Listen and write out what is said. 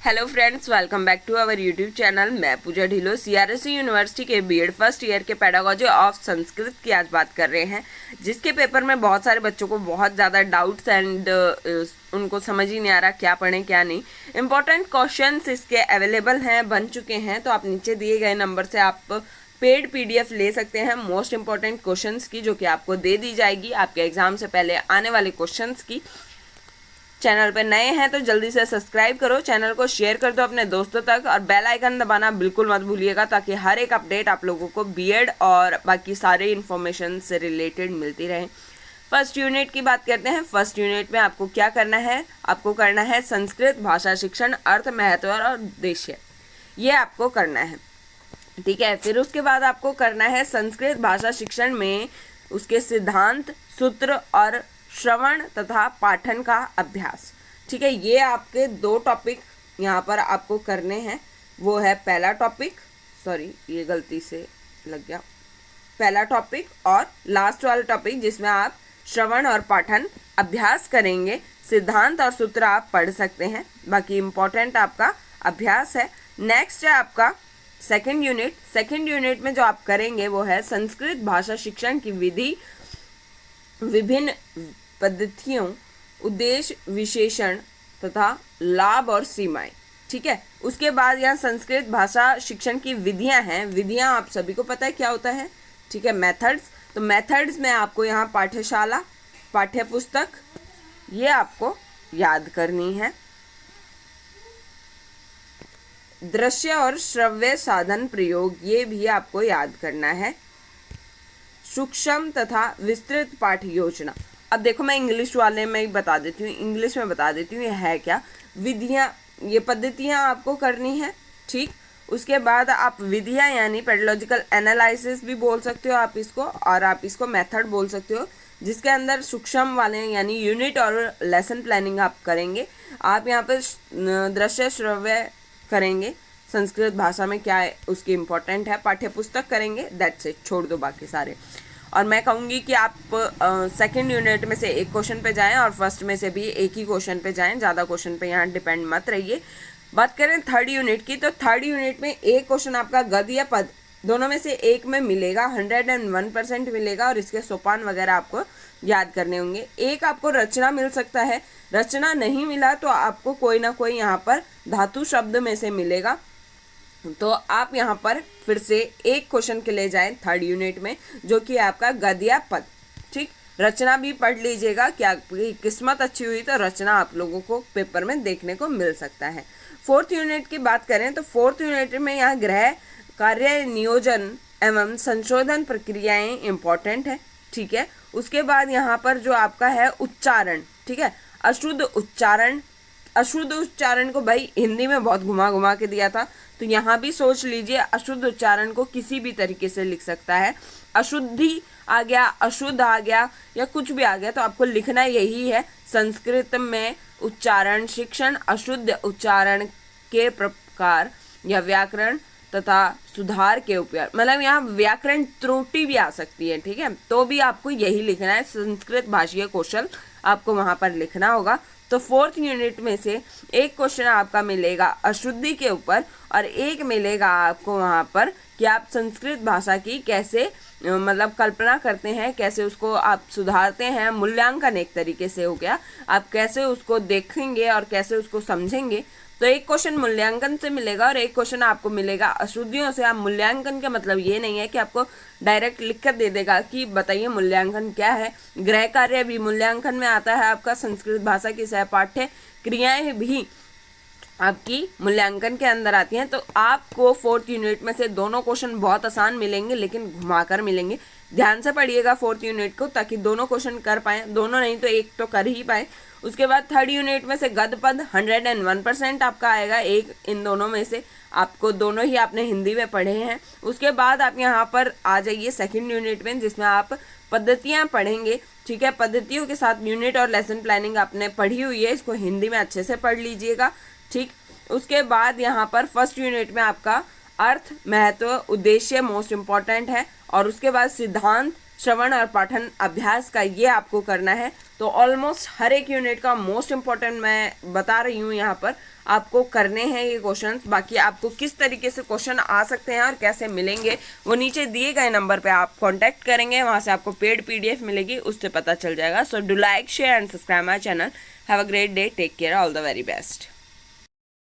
Hello friends, welcome back to our YouTube channel. मैं Puja Dhillon CRSU university के BEd first year के pedagogy of Sanskrit की आज बात कर रहे हैं, जिसके पेपर में बहुत सारे बच्चों को बहुत ज़्यादा डाउट्स एंड उनको समझ ही नहीं आ रहा क्या पढ़ें क्या नहीं। इंपॉर्टेंट क्वेश्चंस इसके अवेलेबल हैं, बन चुके हैं, तो आप नीचे दिए गए नंबर से आप पेड पीडीएफ ले सकते हैं मोस्ट इंपॉर्टेंट क्वेश्चंस की, जो कि आपको दे दी जाएगी आपके एग्जाम से पहले आने वाले क्वेश्चंस की। चैनल पर नए हैं तो जल्दी से सब्सक्राइब करो, चैनल को शेयर कर दो अपने दोस्तों तक और बेल आइकन दबाना बिल्कुल मत भूलिएगा, ताकि हर एक अपडेट आप लोगों को बीएड और बाकी सारे इन्फॉर्मेशन से रिलेटेड मिलती रहे। फर्स्ट यूनिट की बात करते हैं। फर्स्ट यूनिट में आपको क्या करना है? आपको करना है संस्कृत भाषा शिक्षण, अर्थ, महत्व और उद्देश्य, ये आपको करना है, ठीक है। फिर उसके बाद आपको करना है संस्कृत भाषा शिक्षण में उसके सिद्धांत, सूत्र और श्रवण तथा पाठन का अभ्यास, ठीक है। ये आपके दो टॉपिक यहाँ पर आपको करने हैं। वो है पहला टॉपिक, सॉरी ये गलती से लग गया, पहला टॉपिक और लास्ट वाला टॉपिक, जिसमें आप श्रवण और पाठन अभ्यास करेंगे। सिद्धांत और सूत्र आप पढ़ सकते हैं, बाकी इम्पोर्टेंट आपका अभ्यास है। नेक्स्ट है आपका सेकेंड यूनिट। सेकेंड यूनिट में जो आप करेंगे वो है संस्कृत भाषा शिक्षण की विधि, विभिन्न पद्धतियों, उद्देश्य, विशेषण तथा लाभ और सीमाएं, ठीक है। उसके बाद यहाँ संस्कृत भाषा शिक्षण की विधियां हैं। विधियां आप सभी को पता है क्या होता है, ठीक है, मेथड्स। तो मेथड्स में आपको यहाँ पाठशाला, पाठ्य पुस्तक, ये आपको याद करनी है। दृश्य और श्रव्य साधन प्रयोग, ये भी आपको याद करना है। सूक्ष्म तथा विस्तृत पाठ योजना। अब देखो मैं इंग्लिश वाले में ही बता देती हूँ, इंग्लिश में बता देती हूँ ये है क्या। विधियाँ, ये पद्धतियाँ आपको करनी है, ठीक। उसके बाद आप विधियाँ यानी पेडोलॉजिकल एनालिसिस भी बोल सकते हो आप इसको, और आप इसको मेथड बोल सकते हो, जिसके अंदर सूक्ष्म वाले यानी यूनिट और लेसन प्लानिंग आप करेंगे। आप यहाँ पर दृश्य श्रव्य करेंगे, संस्कृत भाषा में क्या है उसकी इम्पोर्टेंट है। पाठ्य पुस्तक करेंगे, दैट्स इट, छोड़ दो बाकी सारे। और मैं कहूँगी कि आप सेकंड यूनिट में से एक क्वेश्चन पे जाएं और फर्स्ट में से भी एक ही क्वेश्चन पे जाएं, ज़्यादा क्वेश्चन पे यहाँ डिपेंड मत रहिए। बात करें थर्ड यूनिट की, तो थर्ड यूनिट में एक क्वेश्चन आपका गद या पद दोनों में से एक में मिलेगा, 101% मिलेगा, और इसके सोपान वगैरह आपको याद करने होंगे। एक आपको रचना मिल सकता है, रचना नहीं मिला तो आपको कोई ना कोई यहाँ पर धातु शब्द में से मिलेगा। तो आप यहाँ पर फिर से एक क्वेश्चन के लिए जाएं थर्ड यूनिट में, जो कि आपका गद या पद, ठीक। रचना भी पढ़ लीजिएगा, क्या किस्मत अच्छी हुई तो रचना आप लोगों को पेपर में देखने को मिल सकता है। फोर्थ यूनिट की बात करें तो फोर्थ यूनिट में यहाँ गृह कार्य नियोजन एवं संशोधन प्रक्रियाएं इंपॉर्टेंट है, ठीक है। उसके बाद यहाँ पर जो आपका है उच्चारण, ठीक है, अशुद्ध उच्चारण। अशुद्ध उच्चारण को भाई हिंदी में बहुत घुमा घुमा के दिया था, तो यहाँ भी सोच लीजिए अशुद्ध उच्चारण को किसी भी तरीके से लिख सकता है। अशुद्धि आ गया, अशुद्ध आ गया, या कुछ भी आ गया, तो आपको लिखना यही है। संस्कृत में उच्चारण शिक्षण, अशुद्ध उच्चारण के प्रकार या व्याकरण तथा सुधार के उपयोग, मतलब यहाँ व्याकरण त्रुटि भी आ सकती है, ठीक है, तो भी आपको यही लिखना है। संस्कृत भाषीय कौशल आपको वहाँ पर लिखना होगा। तो फोर्थ यूनिट में से एक क्वेश्चन आपका मिलेगा अशुद्धि के ऊपर, और एक मिलेगा आपको वहाँ पर कि आप संस्कृत भाषा की कैसे मतलब कल्पना करते हैं, कैसे उसको आप सुधारते हैं। मूल्यांकन एक तरीके से हो गया, आप कैसे उसको देखेंगे और कैसे उसको समझेंगे। तो एक क्वेश्चन मूल्यांकन से मिलेगा और एक क्वेश्चन आपको मिलेगा अशुद्धियों से। आप मूल्यांकन का मतलब ये नहीं है कि आपको डायरेक्ट लिख कर दे देगा कि बताइए मूल्यांकन क्या है। गृह कार्य भी मूल्यांकन में आता है आपका, संस्कृत भाषा की सहपाठ्य क्रियाएं भी आपकी मूल्यांकन के अंदर आती हैं। तो आपको फोर्थ यूनिट में से दोनों क्वेश्चन बहुत आसान मिलेंगे, लेकिन घुमाकर मिलेंगे। ध्यान से पढ़िएगा फोर्थ यूनिट को, ताकि दोनों क्वेश्चन कर पाए, दोनों नहीं तो एक तो कर ही पाए। उसके बाद थर्ड यूनिट में से गद पद 101% आपका आएगा, एक इन दोनों में से। आपको दोनों ही आपने हिंदी में पढ़े हैं। उसके बाद आप यहाँ पर आ जाइए सेकंड यूनिट में, जिसमें आप पद्धतियाँ पढ़ेंगे, ठीक है। पद्धतियों के साथ यूनिट और लेसन प्लानिंग आपने पढ़ी हुई है, इसको हिंदी में अच्छे से पढ़ लीजिएगा, ठीक। उसके बाद यहाँ पर फर्स्ट यूनिट में आपका अर्थ, महत्व, उद्देश्य मोस्ट इम्पॉर्टेंट है, और उसके बाद सिद्धांत, श्रवण और पाठन अभ्यास का ये आपको करना है। तो ऑलमोस्ट हर एक यूनिट का मोस्ट इम्पॉर्टेंट मैं बता रही हूँ यहाँ पर, आपको करने हैं ये क्वेश्चंस। बाकी आपको किस तरीके से क्वेश्चन आ सकते हैं और कैसे मिलेंगे वो नीचे दिए गए नंबर पे आप कांटेक्ट करेंगे, वहाँ से आपको पेड PDF मिलेगी, उससे पता चल जाएगा। So do like, share and subscribe my channel. Have a great day, take care, all the very best.